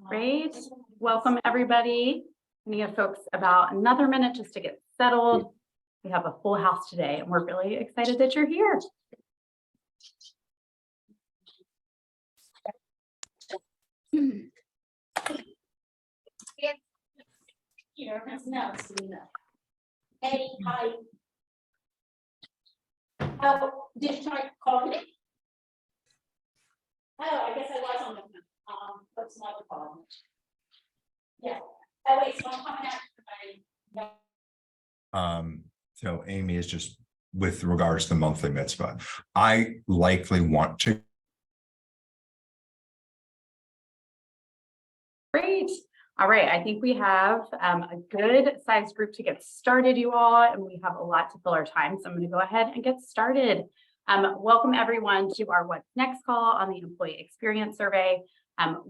Great. Welcome, everybody. I'm going to give folks about another minute just to get settled. We have a full house today, and we're really excited that you're here. Hey, hi. Oh, did you try to call me? Oh, I guess I was on the phone. That's not the problem. Yeah. Oh, wait, so I'm coming out. So Amy is just with regards to the monthly mitzvah. I likely want to. Great. All right. I think we have a good sized group to get started, you all, and we have a lot to fill our time. So I'm going to go ahead and get started. Welcome everyone to our What's Next call on the Employee Experience Survey.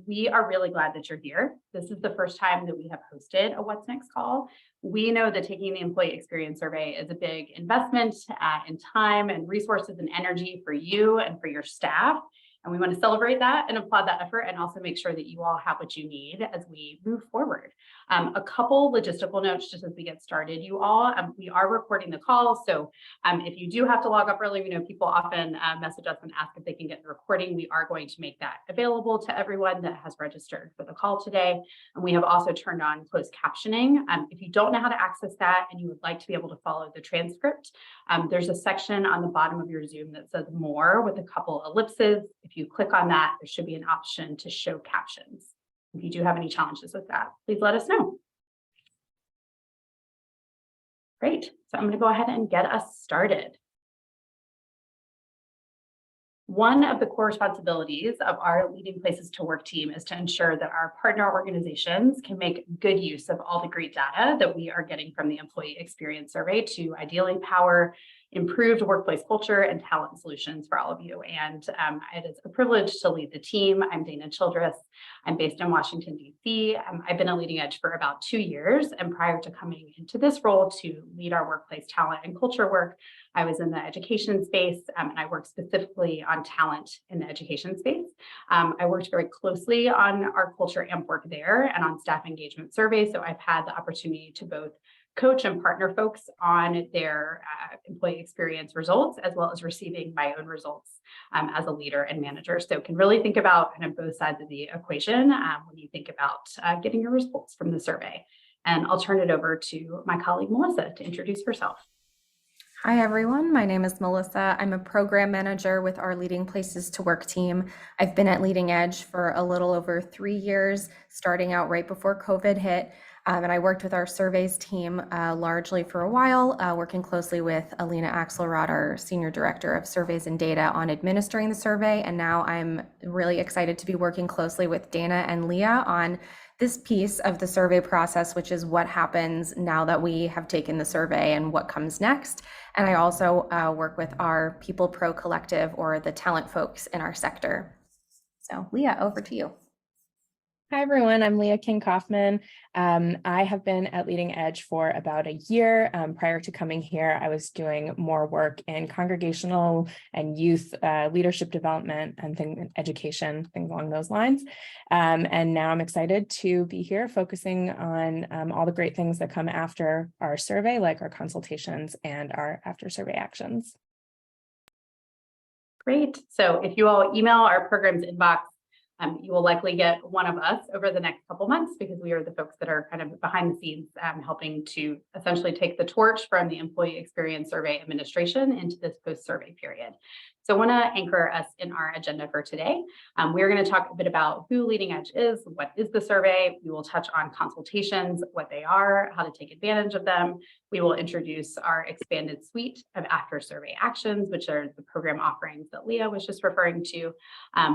We are really glad that you're here. This is the first time that we have hosted a What's Next call. We know that taking the Employee Experience Survey is a big investment in time and resources and energy for you and for your staff. And we want to celebrate that and applaud that effort and also make sure that you all have what you need as we move forward. A couple logistical notes just as we get started, you all, we are recording the call. So if you do have to log up early, we know people often message us and ask if they can get the recording. We are going to make that available to everyone that has registered for the call today. And we have also turned on closed captioning. If you don't know how to access that and you would like to be able to follow the transcript, there's a section on the bottom of your Zoom that says more with a couple ellipses. If you click on that, there should be an option to show captions. If you do have any challenges with that, please let us know. Great. So I'm going to go ahead and get us started. One of the core responsibilities of our Leading Places to Work team is to ensure that our partner organizations can make good use of all the great data that we are getting from the Employee Experience Survey to ideally power improved workplace culture and talent solutions for all of you. And it is a privilege to lead the team. I'm Dana Childress. I'm based in Washington, D.C. I've been at Leading Edge for about 2 years. And prior to coming into this role to lead our workplace talent and culture work, I was in the education space, and I worked specifically on talent in the education space. I worked very closely on our culture AMP work there and on staff engagement surveys. So I've had the opportunity to both coach and partner folks on their employee experience results, as well as receiving my own results as a leader and manager. So can really think about kind of both sides of the equation when you think about getting your results from the survey. And I'll turn it over to my colleague, Melissa, to introduce herself. Hi, everyone. My name is Melissa. I'm a program manager with our Leading Places to Work team. I've been at Leading Edge for a little over 3 years, starting out right before COVID hit. And I worked with our surveys team largely for a while, working closely with Alina Axelrod, our Senior Director of Surveys and Data, on administering the survey. And now I'm really excited to be working closely with Dana and Leah on this piece of the survey process, which is what happens now that we have taken the survey and what comes next. And I also work with our People Pro Collective, or the talent folks in our sector. So Leah, over to you. Hi, everyone. I'm Leah King-Kaufman. I have been at Leading Edge for about a year. Prior to coming here, I was doing more work in congregational and youth leadership development and education, things along those lines. And now I'm excited to be here focusing on all the great things that come after our survey, like our consultations and our after survey actions. Great. So if you all email our programs inbox, you will likely get one of us over the next couple months, because we are the folks that are kind of behind the scenes helping to essentially take the torch from the Employee Experience Survey administration into this post-survey period. So I want to anchor us in our agenda for today. We're going to talk a bit about who Leading Edge is, what is the survey. We will touch on consultations, what they are, how to take advantage of them. We will introduce our expanded suite of after survey actions, which are the program offerings that Leah was just referring to.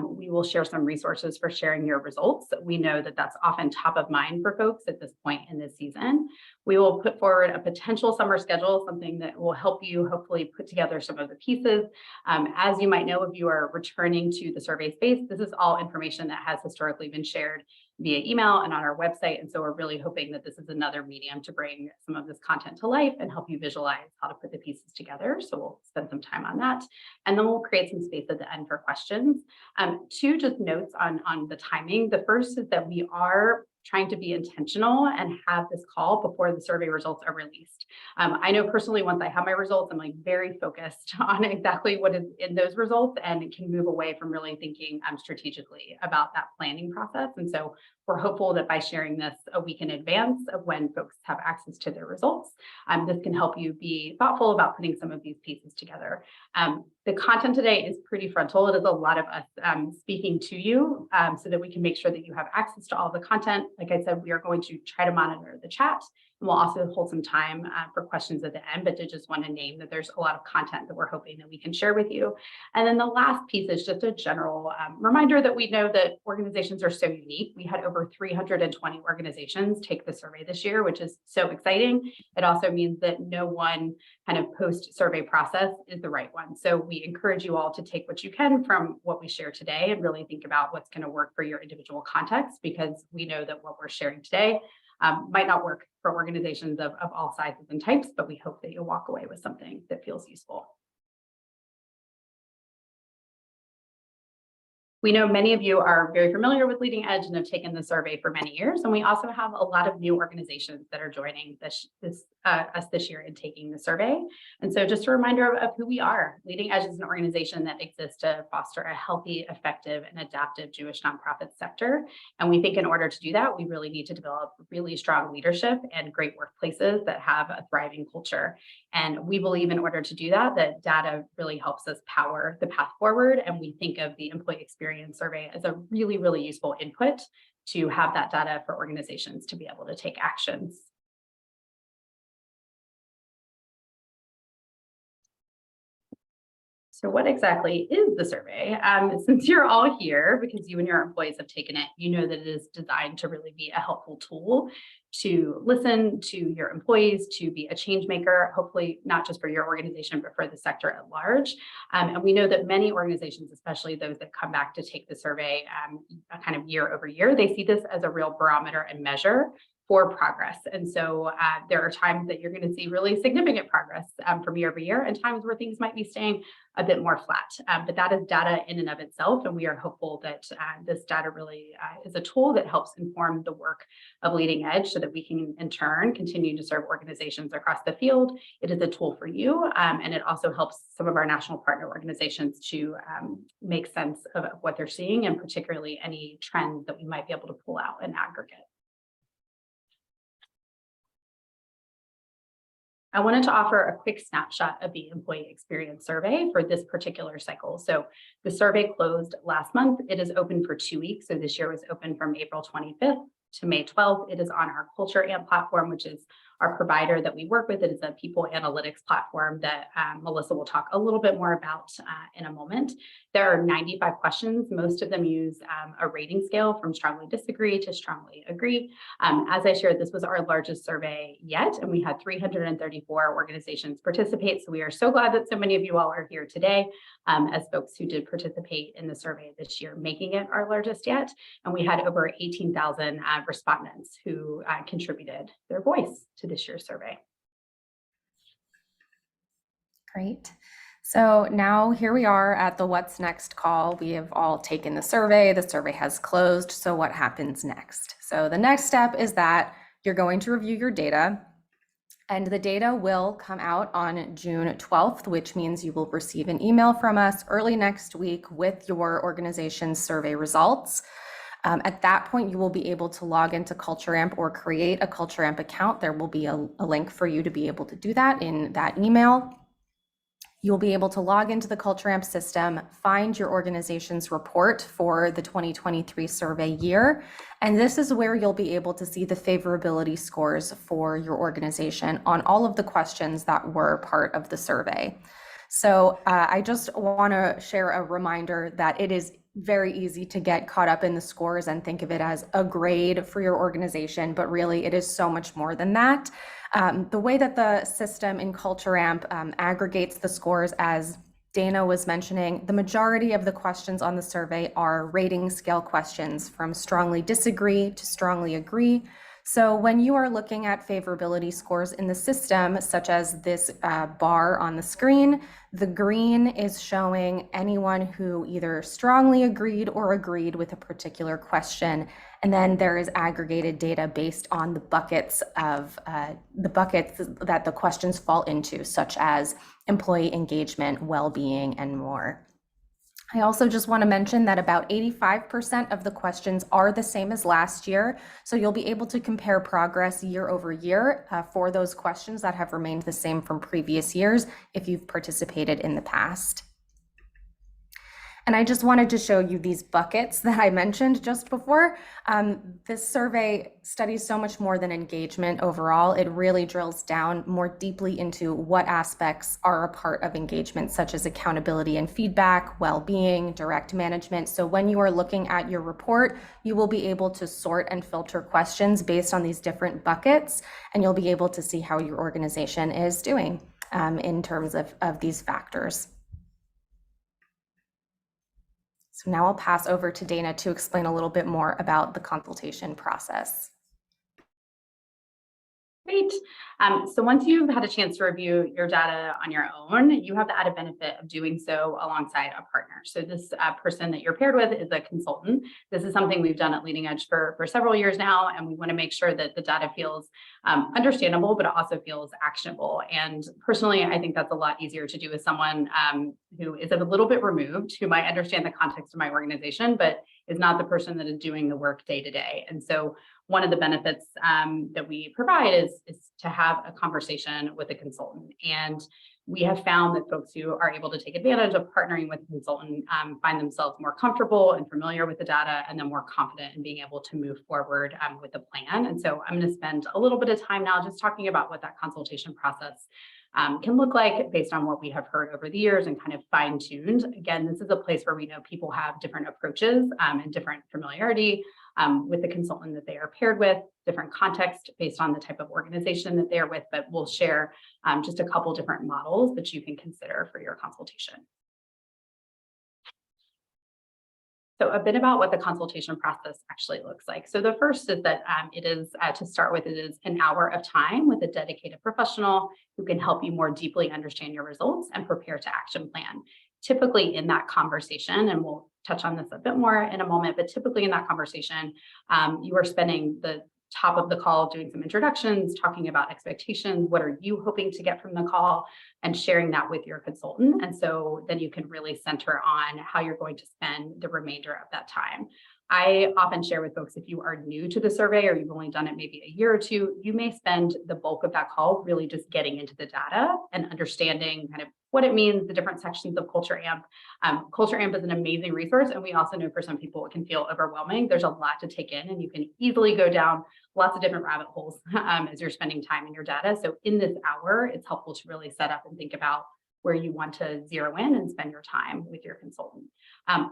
We will share some resources for sharing your results. We know that that's often top of mind for folks at this point in this season. We will put forward a potential summer schedule, something that will help you hopefully put together some of the pieces. As you might know, if you are returning to the survey space, this is all information that has historically been shared via email and on our website. And so we're really hoping that this is another medium to bring some of this content to life and help you visualize how to put the pieces together. So we'll spend some time on that. And then we'll create some space at the end for questions. Two just notes on the timing. The first is that we are trying to be intentional and have this call before the survey results are released. I know personally, once I have my results, I'm like very focused on exactly what is in those results and can move away from really thinking strategically about that planning process. And so we're hopeful that by sharing this a week in advance of when folks have access to their results, this can help you be thoughtful about putting some of these pieces together. The content today is pretty frontal. It is a lot of us speaking to you so that we can make sure that you have access to all the content. Like I said, we are going to try to monitor the chat. And we'll also hold some time for questions at the end, but did just want to name that there's a lot of content that we're hoping that we can share with you. And then the last piece is just a general reminder that we know that organizations are so unique. We had over 320 organizations take the survey this year, which is so exciting. It also means that no one kind of post-survey process is the right one. So we encourage you all to take what you can from what we share today and really think about what's going to work for your individual context, because we know that what we're sharing today might not work for organizations of all sizes and types, but we hope that you'll walk away with something that feels useful. We know many of you are very familiar with Leading Edge and have taken the survey for many years. And we also have a lot of new organizations that are joining us this year in taking the survey. And so just a reminder of who we are. Leading Edge is an organization that exists to foster a healthy, effective, and adaptive Jewish nonprofit sector. And we think in order to do that, we really need to develop really strong leadership and great workplaces that have a thriving culture. And we believe in order to do that, that data really helps us power the path forward. And we think of the employee experience survey as a really, really useful input to have that data for organizations to be able to take actions. So what exactly is the survey? Since you're all here, because you and your employees have taken it, you know that it is designed to really be a helpful tool to listen to your employees, to be a change maker, hopefully not just for your organization, but for the sector at large. And we know that many organizations, especially those that come back to take the survey kind of year over year, they see this as a real barometer and measure for progress. And so there are times that you're going to see really significant progress from year over year, and times where things might be staying a bit more flat. But that is data in and of itself. And we are hopeful that this data really is a tool that helps inform the work of Leading Edge so that we can, in turn, continue to serve organizations across the field. It is a tool for you. And it also helps some of our national partner organizations to make sense of what they're seeing, and particularly any trends that we might be able to pull out in aggregate. I wanted to offer a quick snapshot of the employee experience survey for this particular cycle. So the survey closed last month. It is open for 2 weeks. So this year was open from April 25th to May 12th. It is on our Culture Amp platform, which is our provider that we work with. It is a people analytics platform that Melissa will talk a little bit more about in a moment. There are 95 questions. Most of them use a rating scale from strongly disagree to strongly agree. As I shared, this was our largest survey yet, and we had 334 organizations participate. So we are so glad that so many of you all are here today as folks who did participate in the survey this year, making it our largest yet. And we had over 18,000 respondents who contributed their voice to this year's survey. Great. So now here we are at the What's Next call. We have all taken the survey has closed. So what happens next? So the next step is that you're going to review your data, and the data will come out on June 12th, which means you will receive an email from us early next week with your organization's survey results. At that point, you will be able to log into Culture Amp or create a Culture Amp account. There will be a link for you to be able to do that in that email. You'll be able to log into the Culture Amp system, find your organization's report for the 2023 survey year. And this is where you'll be able to see the favorability scores for your organization on all of the questions that were part of the survey. So I just want to share a reminder that it is very easy to get caught up in the scores and think of it as a grade for your organization, but really it is so much more than that. The way that the system in Culture Amp aggregates the scores as Dana was mentioning, the majority of the questions on the survey are rating scale questions from strongly disagree to strongly agree. So when you are looking at favorability scores in the system, such as this bar on the screen, the green is showing anyone who either strongly agreed or agreed with a particular question. And then there is aggregated data based on the buckets that the questions fall into, such as employee engagement, well-being, and more. I also just want to mention that about 85% of the questions are the same as last year. So you'll be able to compare progress year over year for those questions that have remained the same from previous years if you've participated in the past. And I just wanted to show you these buckets that I mentioned just before. This survey studies so much more than engagement overall. It really drills down more deeply into what aspects are a part of engagement, such as accountability and feedback, well-being, direct management. So when you are looking at your report, you will be able to sort and filter questions based on these different buckets, and you'll be able to see how your organization is doing in terms of these factors. So now I'll pass over to Dana to explain a little bit more about the consultation process. Great. So once you've had a chance to review your data on your own, you have the added benefit of doing so alongside a partner. So this person that you're paired with is a consultant. This is something we've done at Leading Edge for several years now, and we want to make sure that the data feels understandable, but it also feels actionable. And personally, I think that's a lot easier to do with someone who is a little bit removed, who might understand the context of my organization, but is not the person that is doing the work day to day. And so one of the benefits that we provide is to have a conversation with a consultant. And we have found that folks who are able to take advantage of partnering with a consultant find themselves more comfortable and familiar with the data, and then more confident in being able to move forward with a plan. And so I'm going to spend a little bit of time now just talking about what that consultation process can look like based on what we have heard over the years and kind of fine-tuned. Again, this is a place where we know people have different approaches and different familiarity with the consultant that they are paired with, different context based on the type of organization that they are with, but we'll share just a couple different models that you can consider for your consultation. So a bit about what the consultation process actually looks like. So the first is that it is, to start with, it is an hour of time with a dedicated professional who can help you more deeply understand your results and prepare to action plan. Typically in that conversation, and we'll touch on this a bit more in a moment, but typically in that conversation, you are spending the top of the call doing some introductions, talking about expectations, what are you hoping to get from the call, and sharing that with your consultant. And so then you can really center on how you're going to spend the remainder of that time. I often share with folks, if you are new to the survey or you've only done it maybe a year or two, you may spend the bulk of that call really just getting into the data and understanding kind of what it means, the different sections of Culture AMP. Culture AMP is an amazing resource, and we also know for some people it can feel overwhelming. There's a lot to take in, and you can easily go down lots of different rabbit holes as you're spending time in your data. So in this hour, it's helpful to really set up and think about where you want to zero in and spend your time with your consultant.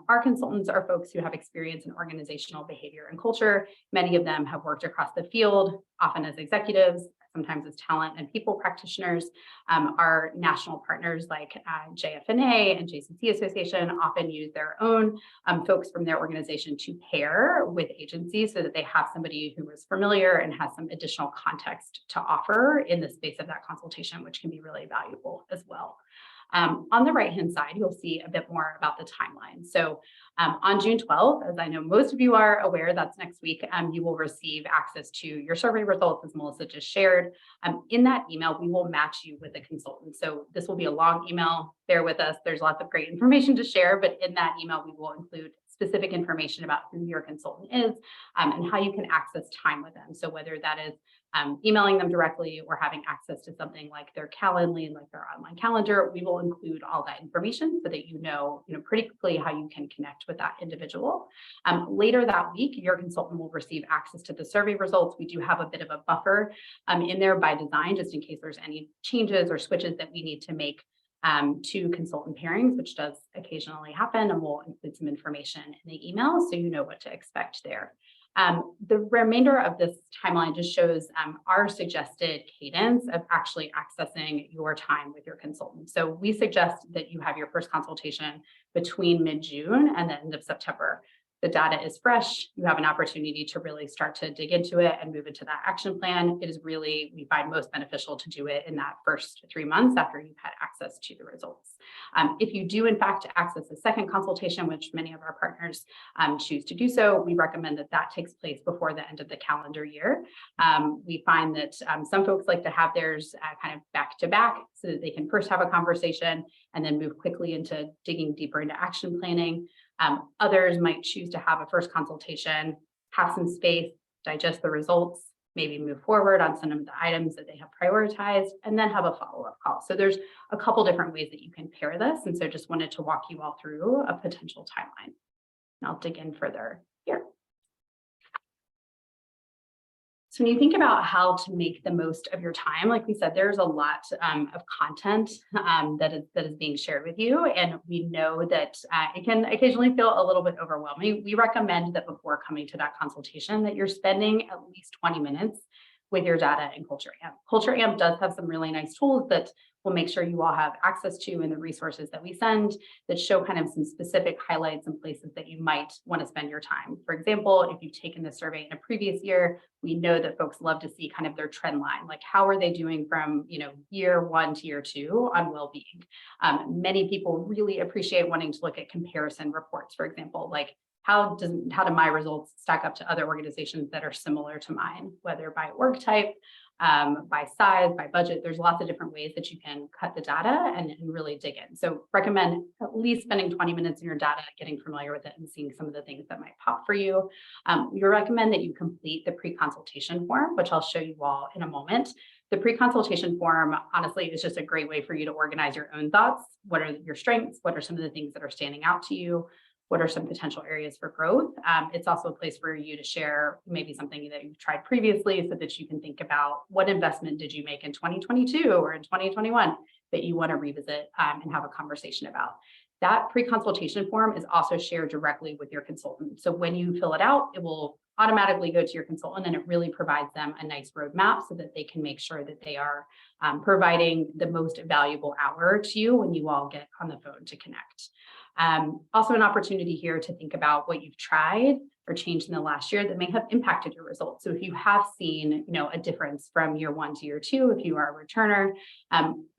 Our consultants are folks who have experience in organizational behavior and culture. Many of them have worked across the field, often as executives, sometimes as talent and people practitioners. Our national partners like JFNA and JCC Association often use their own folks from their organization to pair with agencies so that they have somebody who is familiar and has some additional context to offer in the space of that consultation, which can be really valuable as well. On the right-hand side, you'll see a bit more about the timeline. So on June 12th, as I know most of you are aware, that's next week, you will receive access to your survey results, as Melissa just shared. In that email, we will match you with a consultant. So this will be a long email. Bear with us. There's lots of great information to share, but in that email, we will include specific information about who your consultant is and how you can access time with them. So whether that is emailing them directly or having access to something like their Calendly, like their online calendar, we will include all that information so that you know pretty quickly how you can connect with that individual. Later that week, your consultant will receive access to the survey results. We do have a bit of a buffer in there by design, just in case there's any changes or switches that we need to make to consultant pairings, which does occasionally happen, and we'll include some information in the email so you know what to expect there. The remainder of this timeline just shows our suggested cadence of actually accessing your time with your consultant. So we suggest that you have your first consultation between mid-June and the end of September. The data is fresh. You have an opportunity to really start to dig into it and move into that action plan. It is really, we find most beneficial to do it in that first 3 months after you've had access to the results. If you do in fact access a second consultation, which many of our partners choose to do so, we recommend that that takes place before the end of the calendar year. We find that some folks like to have theirs kind of back to back so that they can first have a conversation and then move quickly into digging deeper into action planning. Others might choose to have a first consultation, have some space, digest the results, maybe move forward on some of the items that they have prioritized, and then have a follow-up call. So there's a couple different ways that you can pair this. And so just wanted to walk you all through a potential timeline. And I'll dig in further here. So when you think about how to make the most of your time, like we said, there's a lot of content that is being shared with you. And we know that it can occasionally feel a little bit overwhelming. We recommend that before coming to that consultation that you're spending at least 20 minutes with your data in Culture Amp. Culture Amp does have some really nice tools that we'll make sure you all have access to in the resources that we send that show kind of some specific highlights and places that you might want to spend your time. For example, if you've taken the survey in a previous year, we know that folks love to see kind of their trend line, like how are they doing from year 1 to year 2 on well-being. Many people really appreciate wanting to look at comparison reports, for example, like how do my results stack up to other organizations that are similar to mine, whether by org type, by size, by budget. There's lots of different ways that you can cut the data and really dig in. So recommend at least spending 20 minutes in your data, getting familiar with it and seeing some of the things that might pop for you. We recommend that you complete the pre-consultation form, which I'll show you all in a moment. The pre-consultation form, honestly, is just a great way for you to organize your own thoughts. What are your strengths? What are some of the things that are standing out to you? What are some potential areas for growth? It's also a place for you to share maybe something that you've tried previously so that you can think about what investment did you make in 2022 or in 2021 that you want to revisit and have a conversation about. That pre-consultation form is also shared directly with your consultant. So when you fill it out, it will automatically go to your consultant and it really provides them a nice roadmap so that they can make sure that they are providing the most valuable hour to you when you all get on the phone to connect. Also an opportunity here to think about what you've tried or changed in the last year that may have impacted your results. So if you have seen, a difference from year 1 to year 2, if you are a returner,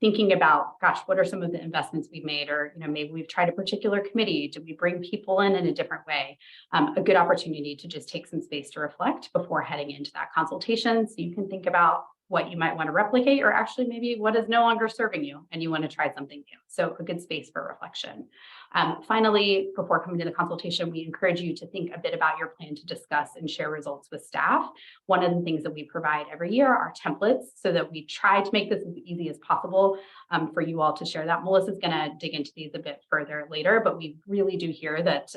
thinking about, gosh, what are some of the investments we've made? Or, maybe we've tried a particular committee. Did we bring people in a different way? A good opportunity to just take some space to reflect before heading into that consultation. So you can think about what you might want to replicate, or actually maybe what is no longer serving you and you want to try something new. So a good space for reflection. Finally, before coming to the consultation, we encourage you to think a bit about your plan to discuss and share results with staff. One of the things that we provide every year are templates so that we try to make this as easy as possible for you all to share that. Melissa's going to dig into these a bit further later, but we really do hear that,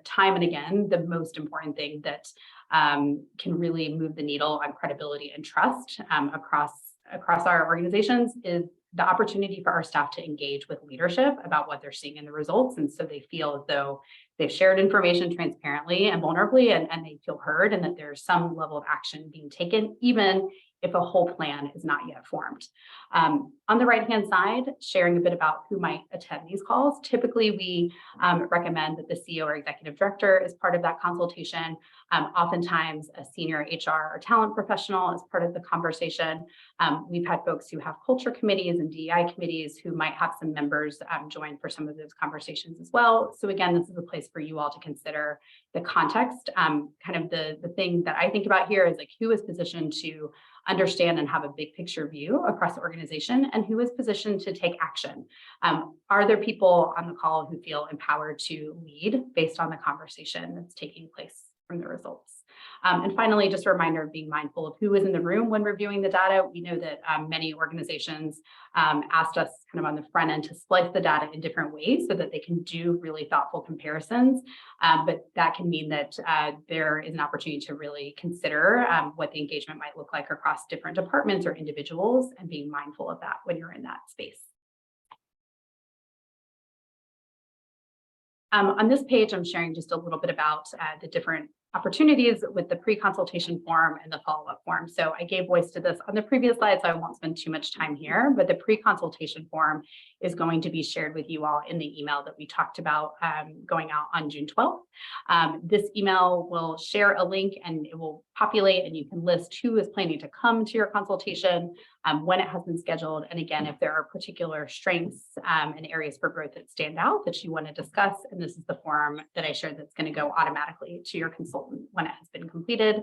time and again, the most important thing that can really move the needle on credibility and trust across our organizations is the opportunity for our staff to engage with leadership about what they're seeing in the results. And so they feel as though they've shared information transparently and vulnerably, and they feel heard, and that there's some level of action being taken, even if a whole plan is not yet formed. On the right-hand side, sharing a bit about who might attend these calls. Typically, we recommend that the CEO or executive director is part of that consultation. Oftentimes, a senior HR or talent professional is part of the conversation. We've had folks who have culture committees and DEI committees who might have some members join for some of those conversations as well. So again, this is a place for you all to consider the context. Kind of the thing that I think about here is like who is positioned to understand and have a big picture view across the organization, and who is positioned to take action. Are there people on the call who feel empowered to lead based on the conversation that's taking place from the results? And finally, just a reminder of being mindful of who is in the room when reviewing the data. We know that many organizations asked us kind of on the front end to splice the data in different ways so that they can do really thoughtful comparisons. But that can mean that there is an opportunity to really consider what the engagement might look like across different departments or individuals, and being mindful of that when you're in that space. On this page, I'm sharing just a little bit about the different opportunities with the pre-consultation form and the follow-up form. So I gave voice to this on the previous slide, so I won't spend too much time here, but the pre-consultation form is going to be shared with you all in the email that we talked about going out on June 12th. This email will share a link and it will populate, and you can list who is planning to come to your consultation, when it has been scheduled. And again, if there are particular strengths and areas for growth that stand out that you want to discuss, and this is the form that I shared that's going to go automatically to your consultant when it has been completed.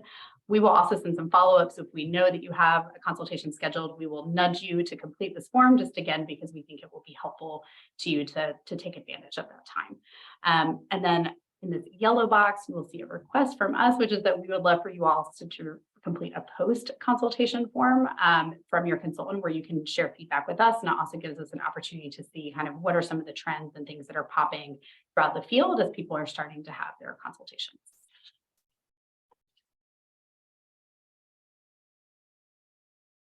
We will also send some follow-ups. If we know that you have a consultation scheduled, we will nudge you to complete this form, just again, because we think it will be helpful to you to take advantage of that time. And then in this yellow box, you will see a request from us, which is that we would love for you all to complete a post-consultation form from your consultant where you can share feedback with us. And it also gives us an opportunity to see kind of what are some of the trends and things that are popping throughout the field as people are starting to have their consultations.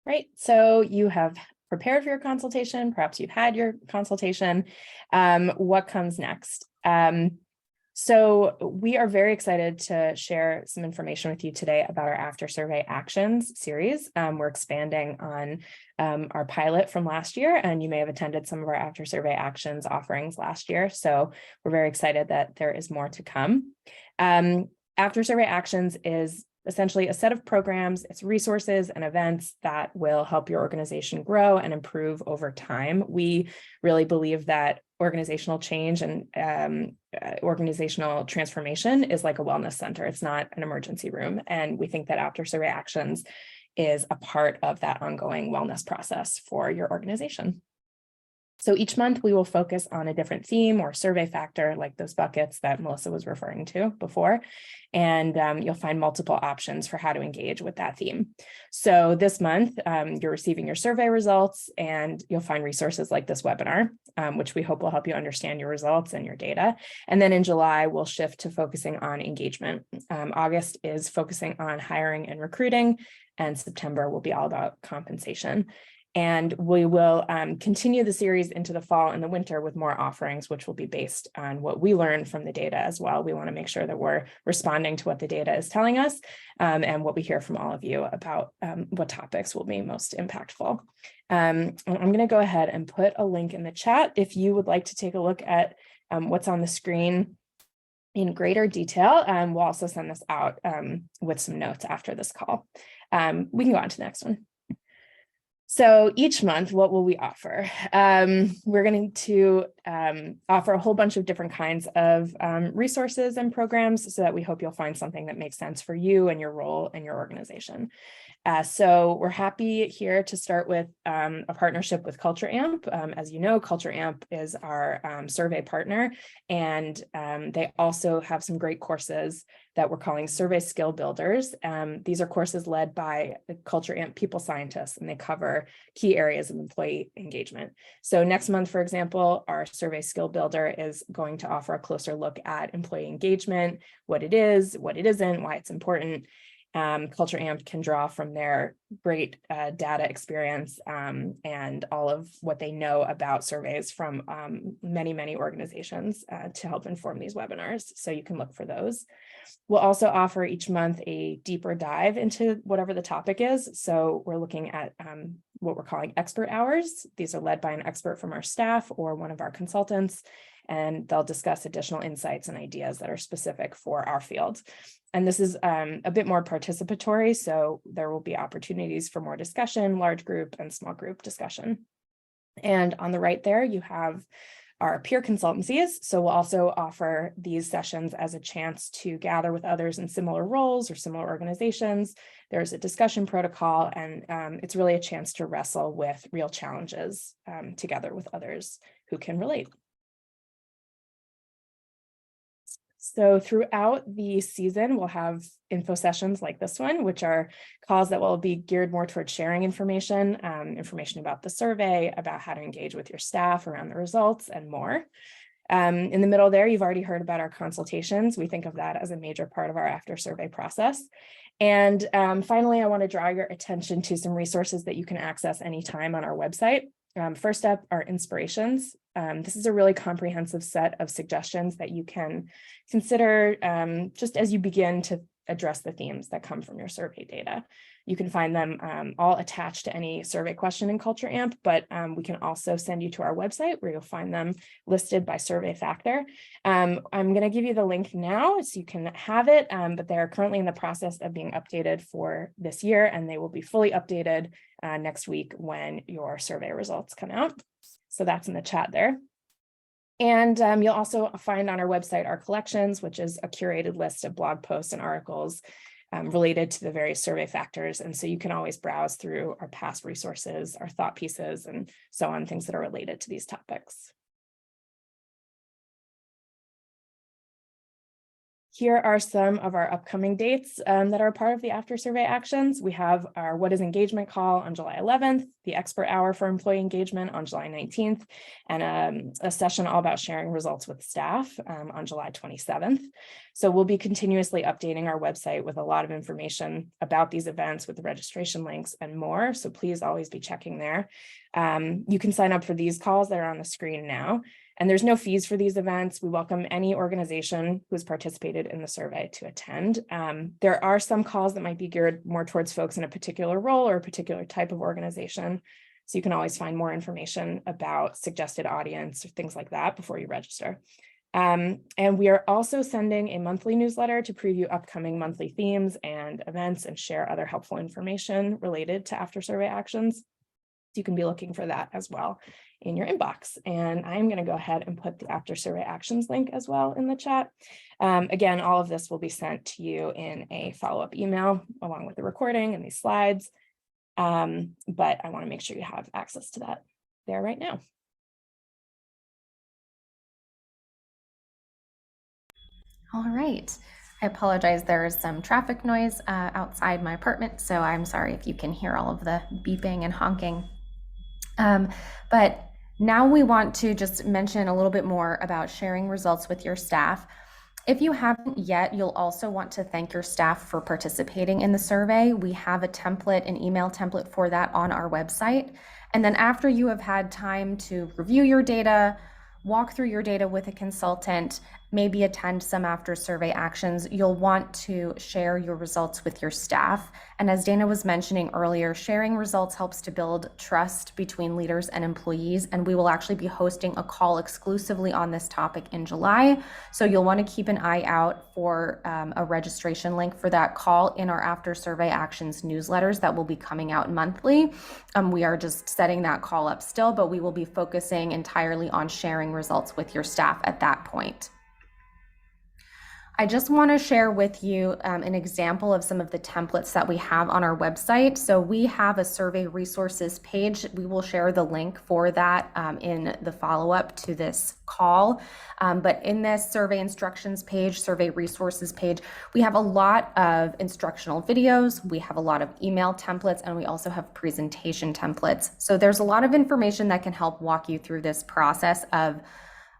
Right, so you have prepared for your consultation, perhaps you've had your consultation. What comes next? So we are very excited to share some information with you today about our After Survey Actions series. We're expanding on our pilot from last year, and you may have attended some of our After Survey Actions offerings last year. So we're very excited that there is more to come. After Survey Actions is essentially a set of programs, it's resources and events that will help your organization grow and improve over time. We really believe that organizational change and organizational transformation is like a wellness center. It's not an emergency room. And we think that After Survey Actions is a part of that ongoing wellness process for your organization. So each month we will focus on a different theme or survey factor, like those buckets that Melissa was referring to before. And you'll find multiple options for how to engage with that theme. So this month, you're receiving your survey results, and you'll find resources like this webinar, which we hope will help you understand your results and your data. And then in July, we'll shift to focusing on engagement. August is focusing on hiring and recruiting, and September will be all about compensation. And we will continue the series into the fall and the winter with more offerings, which will be based on what we learn from the data as well. We want to make sure that we're responding to what the data is telling us and what we hear from all of you about what topics will be most impactful. I'm going to go ahead and put a link in the chat if you would like to take a look at what's on the screen in greater detail. We'll also send this out with some notes after this call. We can go on to the next one. So each month, what will we offer? We're going to offer a whole bunch of different kinds of resources and programs so that we hope you'll find something that makes sense for you and your role in your organization. So we're happy here to start with a partnership with Culture Amp. As you know, Culture Amp is our survey partner, and they also have some great courses that we're calling Survey Skill Builders. These are courses led by the Culture Amp people scientists, and they cover key areas of employee engagement. So next month, for example, our Survey Skill Builder is going to offer a closer look at employee engagement, what it is, what it isn't, why it's important. Culture Amp can draw from their great data experience and all of what they know about surveys from many organizations to help inform these webinars. So you can look for those. We'll also offer each month a deeper dive into whatever the topic is. So we're looking at what we're calling expert hours. These are led by an expert from our staff or one of our consultants, and they'll discuss additional insights and ideas that are specific for our field. And this is a bit more participatory, so there will be opportunities for more discussion, large group and small group discussion. And on the right there, you have our peer consultancies. So we'll also offer these sessions as a chance to gather with others in similar roles or similar organizations. There's a discussion protocol, and it's really a chance to wrestle with real challenges together with others who can relate. So throughout the season, we'll have info sessions like this one, which are calls that will be geared more towards sharing information, information about the survey, about how to engage with your staff around the results, and more. In the middle there, you've already heard about our consultations. We think of that as a major part of our after survey process. And finally, I want to draw your attention to some resources that you can access anytime on our website. First up are inspirations. This is a really comprehensive set of suggestions that you can consider just as you begin to address the themes that come from your survey data. You can find them all attached to any survey question in Culture Amp, but we can also send you to our website where you'll find them listed by survey factor. I'm going to give you the link now so you can have it, but they're currently in the process of being updated for this year, and they will be fully updated next week when your survey results come out. So that's in the chat there. And you'll also find on our website our collections, which is a curated list of blog posts and articles related to the various survey factors. And so you can always browse through our past resources, our thought pieces, and so on, things that are related to these topics. Here are some of our upcoming dates that are part of the after survey actions. We have our What is Engagement call on July 11th, the expert hour for employee engagement on July 19th, and a session all about sharing results with staff on July 27th. So we'll be continuously updating our website with a lot of information about these events with the registration links and more. So please always be checking there. You can sign up for these calls that are on the screen now. And there's no fees for these events. We welcome any organization who has participated in the survey to attend. There are some calls that might be geared more towards folks in a particular role or a particular type of organization. So you can always find more information about suggested audience or things like that before you register. And we are also sending a monthly newsletter to preview upcoming monthly themes and events and share other helpful information related to after survey actions. So you can be looking for that as well in your inbox. And I'm going to go ahead and put the after survey actions link as well in the chat. Again, all of this will be sent to you in a follow-up email along with the recording and these slides. But I want to make sure you have access to that there right now. All right. I apologize. There is some traffic noise outside my apartment, so I'm sorry if you can hear all of the beeping and honking. But now we want to just mention a little bit more about sharing results with your staff. If you haven't yet, you'll also want to thank your staff for participating in the survey. We have a template, an email template for that on our website. And then after you have had time to review your data, walk through your data with a consultant, maybe attend some after survey actions, you'll want to share your results with your staff. And as Dana was mentioning earlier, sharing results helps to build trust between leaders and employees. And we will actually be hosting a call exclusively on this topic in July. So you'll want to keep an eye out for a registration link for that call in our after survey actions newsletters that will be coming out monthly. We are just setting that call up still, but we will be focusing entirely on sharing results with your staff at that point. I just want to share with you an example of some of the templates that we have on our website. So we have a survey resources page. We will share the link for that in the follow-up to this call. But in this survey instructions page, survey resources page, we have a lot of instructional videos. We have a lot of email templates, and we also have presentation templates. So there's a lot of information that can help walk you through this process of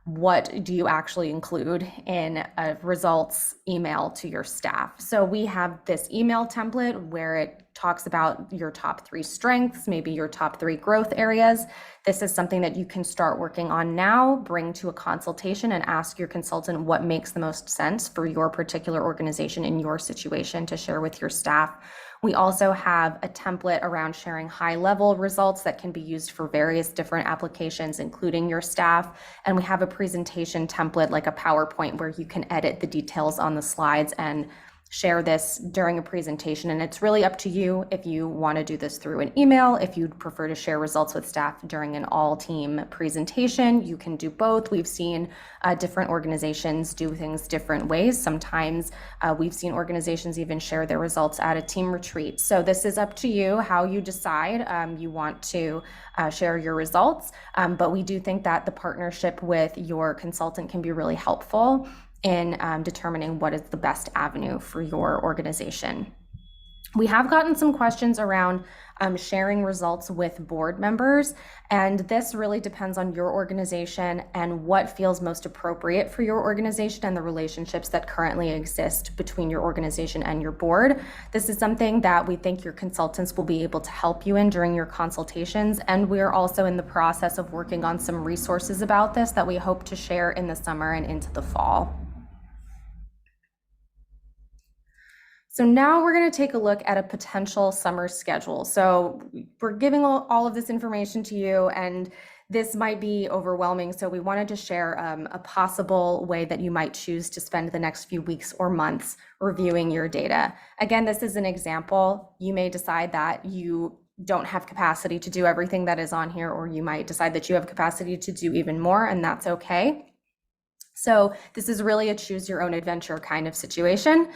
what do you actually include in a results email to your staff. So we have this email template where it talks about your top 3 strengths, maybe your top 3 growth areas. This is something that you can start working on now, bring to a consultation and ask your consultant what makes the most sense for your particular organization in your situation to share with your staff. We also have a template around sharing high-level results that can be used for various different applications, including your staff. And we have a presentation template like a PowerPoint where you can edit the details on the slides and share this during a presentation. And it's really up to you if you want to do this through an email. If you'd prefer to share results with staff during an all-team presentation, you can do both. We've seen different organizations do things different ways. Sometimes we've seen organizations even share their results at a team retreat. So this is up to you how you decide you want to share your results. But we do think that the partnership with your consultant can be really helpful in determining what is the best avenue for your organization. We have gotten some questions around sharing results with board members, and this really depends on your organization and what feels most appropriate for your organization and the relationships that currently exist between your organization and your board. This is something that we think your consultants will be able to help you in during your consultations, and we are also in the process of working on some resources about this that we hope to share in the summer and into the fall. So now we're going to take a look at a potential summer schedule. So we're giving all of this information to you, and this might be overwhelming. So we wanted to share a possible way that you might choose to spend the next few weeks or months reviewing your data. Again, this is an example. You may decide that you don't have capacity to do everything that is on here, or you might decide that you have capacity to do even more, and that's okay. So this is really a choose your own adventure kind of situation.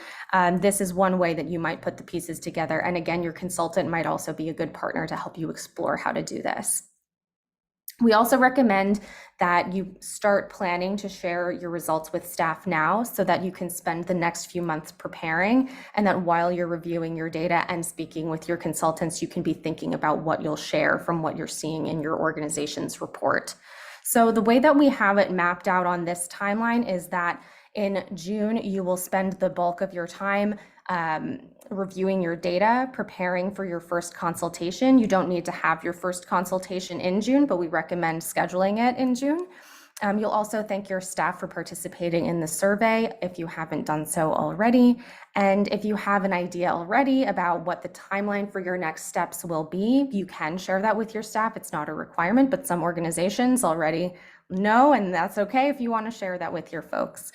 This is one way that you might put the pieces together. And again, your consultant might also be a good partner to help you explore how to do this. We also recommend that you start planning to share your results with staff now so that you can spend the next few months preparing, and that while you're reviewing your data and speaking with your consultants, you can be thinking about what you'll share from what you're seeing in your organization's report. So the way that we have it mapped out on this timeline is that in June, you will spend the bulk of your time reviewing your data, preparing for your first consultation. You don't need to have your first consultation in June, but we recommend scheduling it in June. You'll also thank your staff for participating in the survey if you haven't done so already. And if you have an idea already about what the timeline for your next steps will be, you can share that with your staff. It's not a requirement, but some organizations already know, and that's okay if you want to share that with your folks.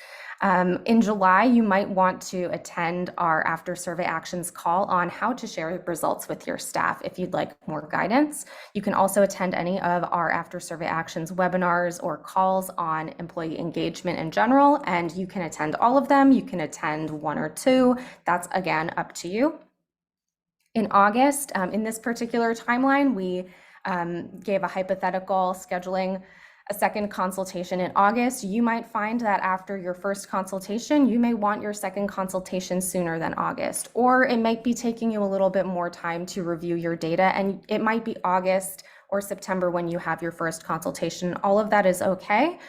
In July, you might want to attend our after survey actions call on how to share results with your staff if you'd like more guidance. You can also attend any of our after survey actions webinars or calls on employee engagement in general, and you can attend all of them. You can attend one or two. That's again up to you. In August, in this particular timeline, we gave a hypothetical scheduling a second consultation in August. You might find that after your first consultation, you may want your second consultation sooner than August, or it might be taking you a little bit more time to review your data, and it might be August or September when you have your first consultation. All of that is okay.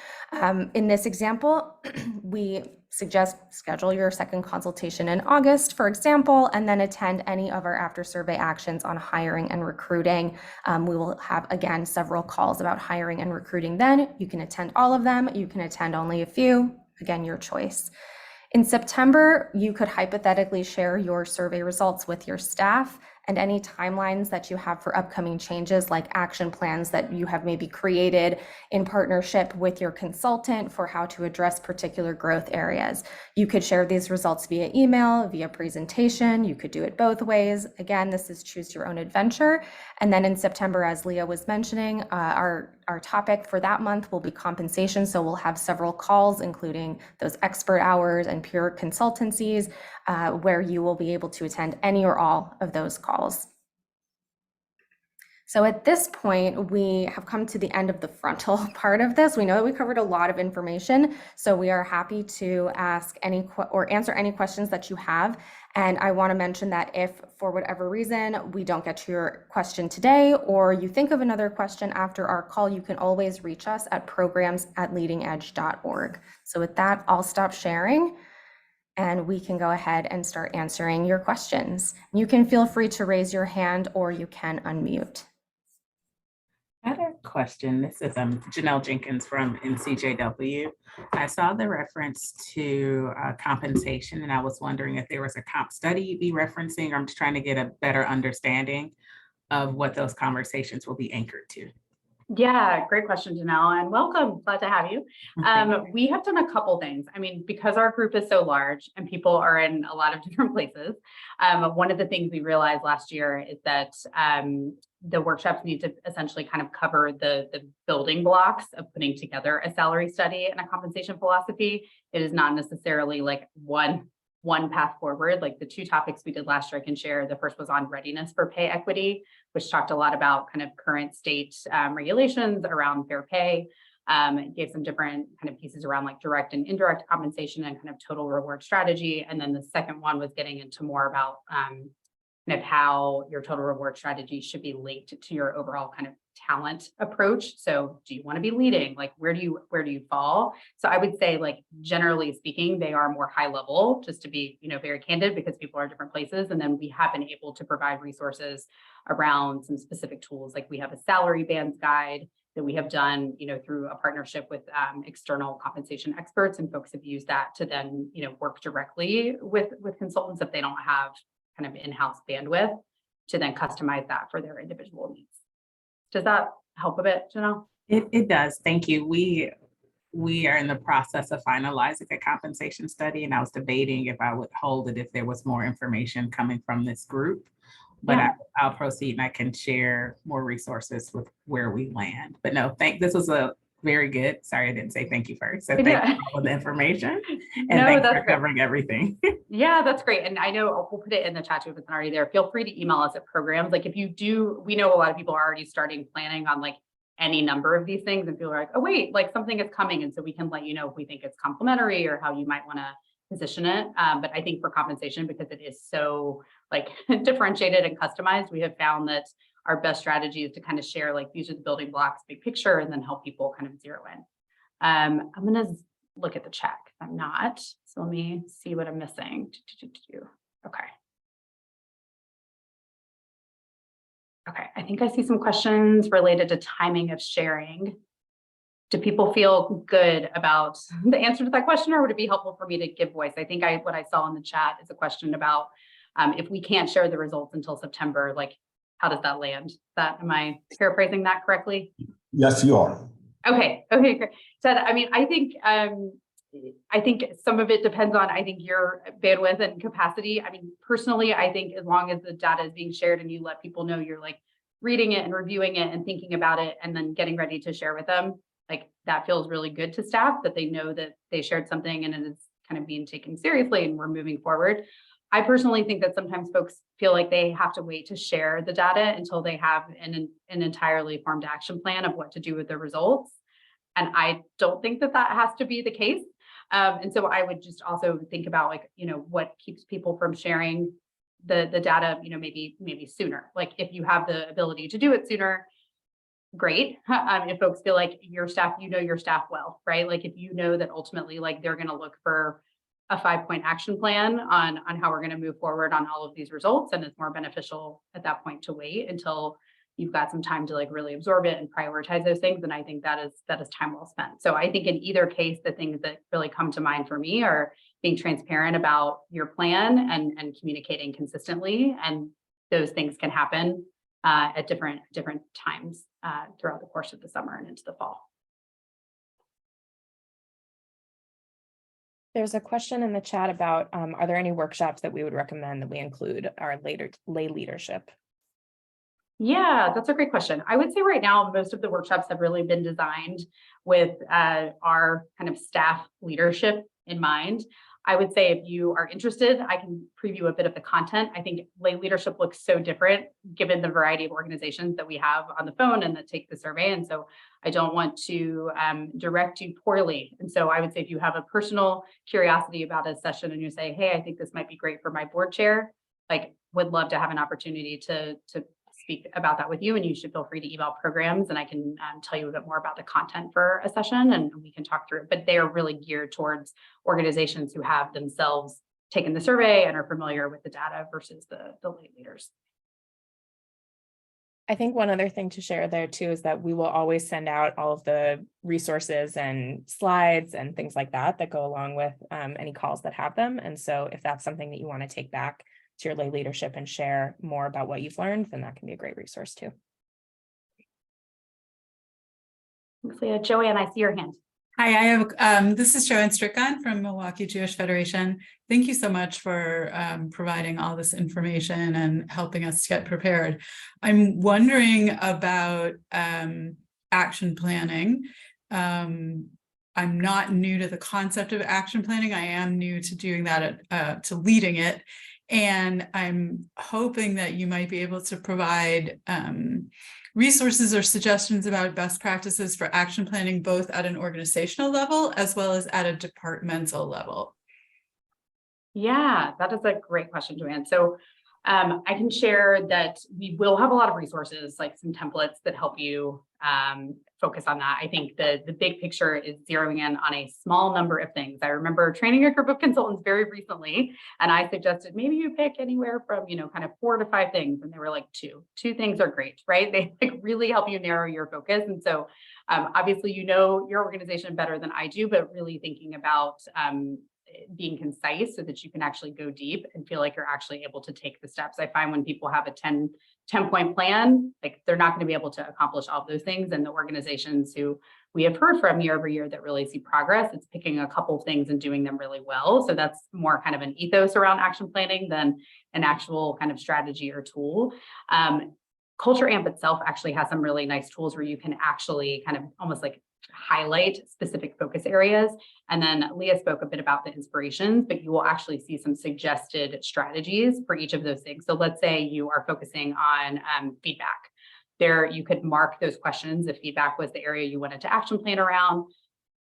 In this example, we suggest schedule your second consultation in August, for example, and then attend any of our after survey actions on hiring and recruiting. We will have, again, several calls about hiring and recruiting then. You can attend all of them. You can attend only a few. Again, your choice. In September, you could hypothetically share your survey results with your staff and any timelines that you have for upcoming changes, like action plans that you have maybe created in partnership with your consultant for how to address particular growth areas. You could share these results via email, via presentation. You could do it both ways. Again, this is choose your own adventure. And then in September, as Leah was mentioning, our topic for that month will be compensation. So we'll have several calls, including those expert hours and peer consultancies, where you will be able to attend any or all of those calls. So at this point, we have come to the end of the frontal part of this. We know that we covered a lot of information, so we are happy to ask any or answer any questions that you have. And I want to mention that if for whatever reason we don't get to your question today, or you think of another question after our call, you can always reach us at programs@leadingedge.org. So with that, I'll stop sharing, and we can go ahead and start answering your questions. You can feel free to raise your hand, or you can unmute. I had a question. This is Janelle Jenkins from NCJW. I saw the reference to compensation, and I was wondering if there was a comp study you'd be referencing. I'm just trying to get a better understanding of what those conversations will be anchored to. Yeah, great question, Janelle, and welcome. Glad to have you. We have done a couple things. I mean, because our group is so large and people are in a lot of different places, one of the things we realized last year is that the workshops need to essentially kind of cover the building blocks of putting together a salary study and a compensation philosophy. It is not necessarily like one path forward. Like the two topics we did last year, I can share. The first was on readiness for pay equity, which talked a lot about kind of current state regulations around fair pay. It gave some different kind of pieces around like direct and indirect compensation and kind of total reward strategy. And then the second one was getting into more about kind of how your total reward strategy should be linked to your overall kind of talent approach. So do you want to be leading? Like, where do you fall? So I would say, like, generally speaking, they are more high level, just to be, very candid, because people are different places. And then we have been able to provide resources around some specific tools. Like, we have a salary bands guide that we have done, through a partnership with external compensation experts, and folks have used that to then, work directly with consultants if they don't have kind of in-house bandwidth to then customize that for their individual needs. Does that help a bit, Janelle? It does. Thank you. We are in the process of finalizing a compensation study, and I was debating if I would hold it if there was more information coming from this group. But Yeah. I'll proceed, and I can share more resources with where we land. But no, this was a very good. Sorry, I didn't say thank you first. So thank you for all the information, and thanks for covering everything. Yeah, that's great. And I know we'll put it in the chat too if it's not already there. Feel free to email us at programs. Like, if you do, we know a lot of people are already starting planning on like any number of these things, and people are like, oh wait, like something is coming. And so we can let you know if we think it's complementary or how you might want to position it. But I think for compensation, because it is so like differentiated and customized, we have found that our best strategy is to kind of share, like, these are the building blocks, big picture, and then help people kind of zero in. I'm going to look at the chat because I'm not. So let me see what I'm missing. Okay. Okay, I think I see some questions related to timing of sharing. Do people feel good about the answer to that question, or would it be helpful for me to give voice? I think what I saw in the chat is a question about if we can't share the results until September, like, how does that land? Am I paraphrasing that correctly? Yes, you are. Okay, great. So, I mean, I think some of it depends on, I think, your bandwidth and capacity. I mean, personally, I think as long as the data is being shared and you let people know you're like reading it and reviewing it and thinking about it and then getting ready to share with them, like, that feels really good to staff, that they know that they shared something and it is kind of being taken seriously and we're moving forward. I personally think that sometimes folks feel like they have to wait to share the data until they have an entirely formed action plan of what to do with the results. And I don't think that has to be the case. And so I would just also think about, like, what keeps people from sharing the data, maybe sooner. Like, if you have the ability to do it sooner, great. If folks feel like your staff, your staff well, right? Like, if you know that ultimately, like, they're going to look for a 5-point action plan on how we're going to move forward on all of these results, and it's more beneficial at that point to wait until you've got some time to like really absorb it and prioritize those things. And I think that is time well spent. So I think in either case, the things that really come to mind for me are being transparent about your plan and communicating consistently. And those things can happen at different times throughout the course of the summer and into the fall. There's a question in the chat about, are there any workshops that we would recommend that we include our lay leadership? Yeah, that's a great question. I would say right now, most of the workshops have really been designed with our kind of staff leadership in mind. I would say if you are interested, I can preview a bit of the content. I think lay leadership looks so different given the variety of organizations that we have on the phone and that take the survey. And so I don't want to direct you poorly. And so I would say if you have a personal curiosity about a session and you say, hey, I think this might be great for my board chair, like, would love to have an opportunity to speak about that with you, and you should feel free to email programs and I can tell you a bit more about the content for a session and we can talk through it. But they are really geared towards organizations who have themselves taken the survey and are familiar with the data versus the lay leaders. I think one other thing to share there too is that we will always send out all of the resources and slides and things like that go along with any calls that have them. And so if that's something that you want to take back to your lay leadership and share more about what you've learned, then that can be a great resource too. Thanks, Leah. Joanne, I see your hand. Hi, I have this is Joanne Strickland from Milwaukee Jewish Federation. Thank you so much for providing all this information and helping us get prepared. I'm wondering about action planning. I'm not new to the concept of action planning. I am new to doing that, to leading it. And I'm hoping that you might be able to provide resources or suggestions about best practices for action planning, both at an organizational level as well as at a departmental level. Yeah, that is a great question, Joanne. So I can share that we will have a lot of resources, like some templates that help you focus on that. I think the big picture is zeroing in on a small number of things. I remember training a group of consultants very recently, and I suggested maybe you pick anywhere from, kind of 4 to 5 things. And they were like, 2 things are great, right? They like really help you narrow your focus. And so obviously, your organization better than I do, but really thinking about being concise so that you can actually go deep and feel like you're actually able to take the steps. I find when people have a 10-point plan, like they're not going to be able to accomplish all of those things. And the organizations who we have heard from year over year that really see progress, it's picking a couple of things and doing them really well. So that's more kind of an ethos around action planning than an actual kind of strategy or tool. Culture Amp itself actually has some really nice tools where you can actually kind of almost like highlight specific focus areas. And then Leah spoke a bit about the inspirations, but you will actually see some suggested strategies for each of those things. So let's say you are focusing on feedback. There, you could mark those questions if feedback was the area you wanted to action plan around.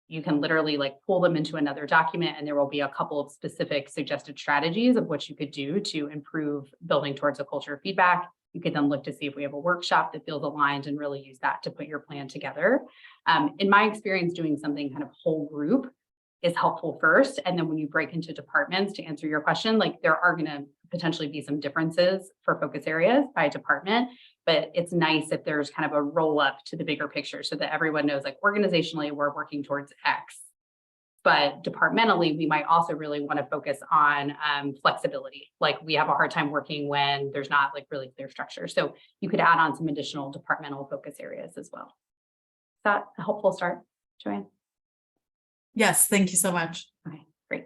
You can literally like pull them into another document, and there will be a couple of specific suggested strategies of what you could do to improve building towards a culture of feedback. You could then look to see if we have a workshop that feels aligned and really use that to put your plan together. In my experience, doing something kind of whole group is helpful first. And then when you break into departments to answer your question, like there are going to potentially be some differences for focus areas by department, but it's nice if there's kind of a roll up to the bigger picture so that everyone knows like organizationally, we're working towards X. But departmentally, we might also really want to focus on flexibility. Like we have a hard time working when there's not like really clear structure. So you could add on some additional departmental focus areas as well. Is that a helpful start, Joanne? Yes, thank you so much. Okay, great.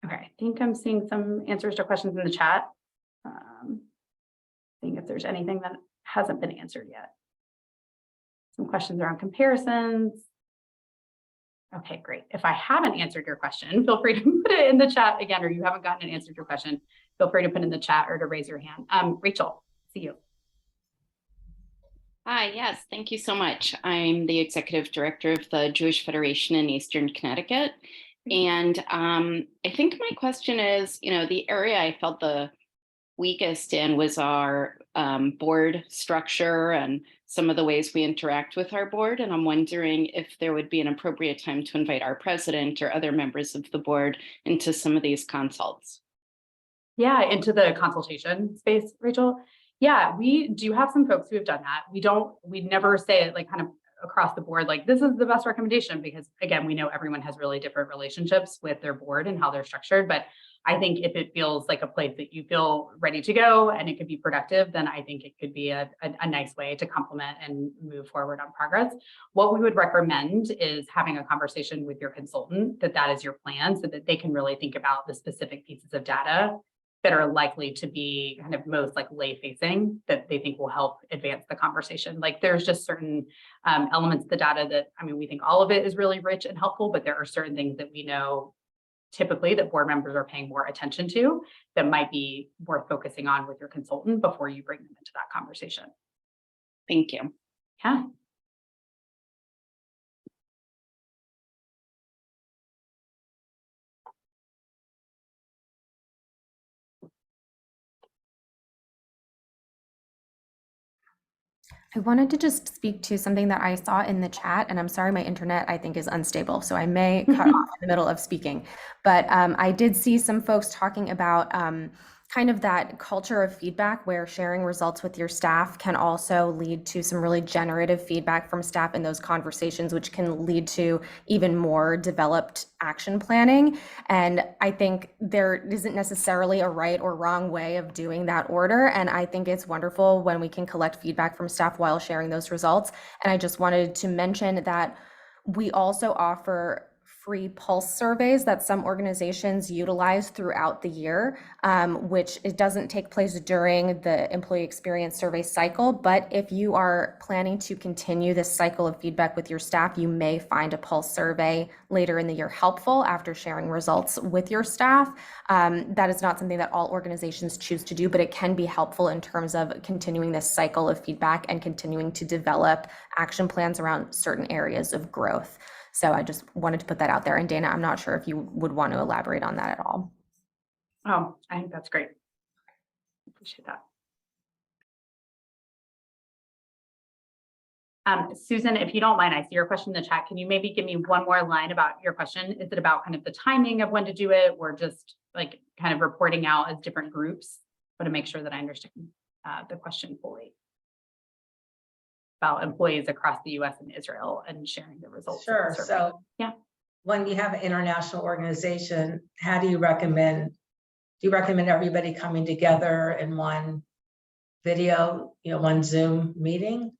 Okay, I think I'm seeing some answers to questions in the chat. Seeing if there's anything that hasn't been answered yet. Some questions around comparisons. Okay, great. If I haven't answered your question, feel free to put it in the chat again, or you haven't gotten an answer to your question, feel free to put in the chat or to raise your hand. Rachel, see you. Hi, yes, thank you so much. I'm the executive director of the Jewish Federation in Eastern Connecticut. And I think my question is, the area I felt the weakest in was our board structure and some of the ways we interact with our board. And I'm wondering if there would be an appropriate time to invite our president or other members of the board into some of these consults. Yeah, into the consultation space, Rachel. Yeah, we do have some folks who have done that. We never say it like kind of across the board, like this is the best recommendation, because again, we know everyone has really different relationships with their board and how they're structured. But I think if it feels like a place that you feel ready to go and it could be productive, then I think it could be a nice way to complement and move forward on progress. What we would recommend is having a conversation with your consultant that is your plan, so that they can really think about the specific pieces of data that are likely to be kind of most like lay facing that they think will help advance the conversation. Like there's just certain elements of the data that, we think all of it is really rich and helpful, but there are certain things that we know typically that board members are paying more attention to that might be worth focusing on with your consultant before you bring them into that conversation. Thank you. Yeah. I wanted to just speak to something that I saw in the chat, and I'm sorry, my internet I think is unstable, so I may cut off in the middle of speaking. But I did see some folks talking about kind of that culture of feedback where sharing results with your staff can also lead to some really generative feedback from staff in those conversations, which can lead to even more developed action planning. And I think there isn't necessarily a right or wrong way of doing that order. And I think it's wonderful when we can collect feedback from staff while sharing those results. And I just wanted to mention that we also offer free pulse surveys that some organizations utilize throughout the year, which it doesn't take place during the employee experience survey cycle. But if you are planning to continue this cycle of feedback with your staff, you may find a pulse survey later in the year helpful after sharing results with your staff. That is not something that all organizations choose to do, but it can be helpful in terms of continuing this cycle of feedback and continuing to develop action plans around certain areas of growth. So I just wanted to put that out there. And Dana, I'm not sure if you would want to elaborate on that at all. Oh, I think that's great. Appreciate that. Susan, if you don't mind, I see your question in the chat. Can you maybe give me one more line about your question? Is it about kind of the timing of when to do it, or just like kind of reporting out as different groups? But to make sure that I understand the question fully. About employees across the US and Israel and sharing the results. of the Sure. survey. So yeah, when you have an international organization, how do you recommend everybody coming together in one video, one Zoom meeting?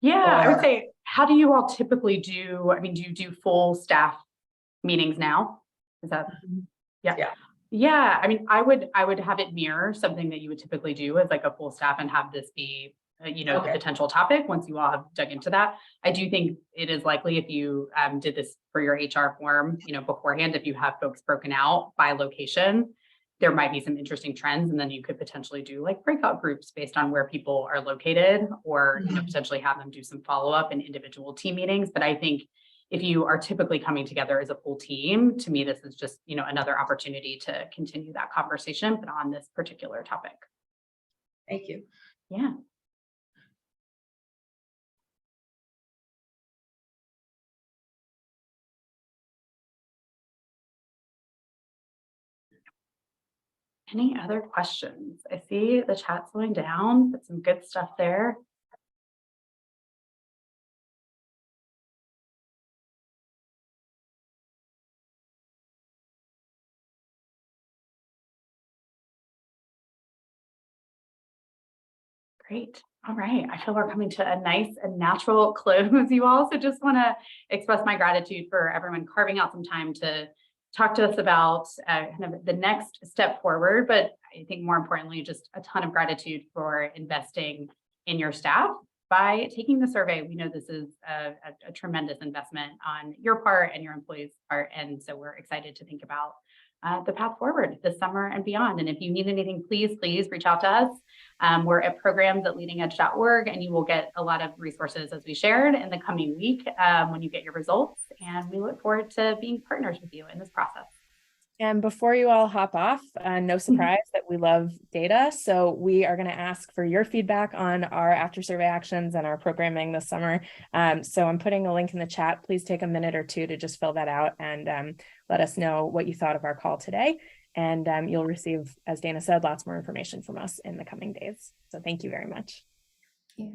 yeah, I would Or- say, how do you all typically do? I mean, do you do full staff meetings now? Is that yeah, I mean, I would have it mirror something that you would typically do as like a full staff and have this be the potential topic once you all have dug into that. I do think it is likely, if you did this for your HR form, beforehand, if you have folks broken out by location, there might be some interesting trends, and then you could potentially do like breakout groups based on where people are located, or potentially have them do some follow-up in individual team meetings. But I think if you are typically coming together as a full team, to me, this is just another opportunity to continue that conversation, but on this particular topic. Thank you. Yeah. Any other questions? I see the chat slowing down, but some good stuff there. Great. All right. I feel we're coming to a nice and natural close, you all. So just want to express my gratitude for everyone carving out some time to talk to us about kind of the next step forward. But I think more importantly, just a ton of gratitude for investing in your staff by taking the survey. We know this is a tremendous investment on your part and your employees' part. And so we're excited to think about the path forward this summer and beyond. And if you need anything, please reach out to us. We're at programs@leadingedge.org, and you will get a lot of resources, as we shared, in the coming week when you get your results. And we look forward to being partners with you in this process. And before you all hop off, no surprise that we love data. So we are going to ask for your feedback on our after survey actions and our programming this summer. So I'm putting a link in the chat. Please take a minute or two to just fill that out and let us know what you thought of our call today. And you'll receive, as Dana said, lots more information from us in the coming days. So thank you very much. Yeah.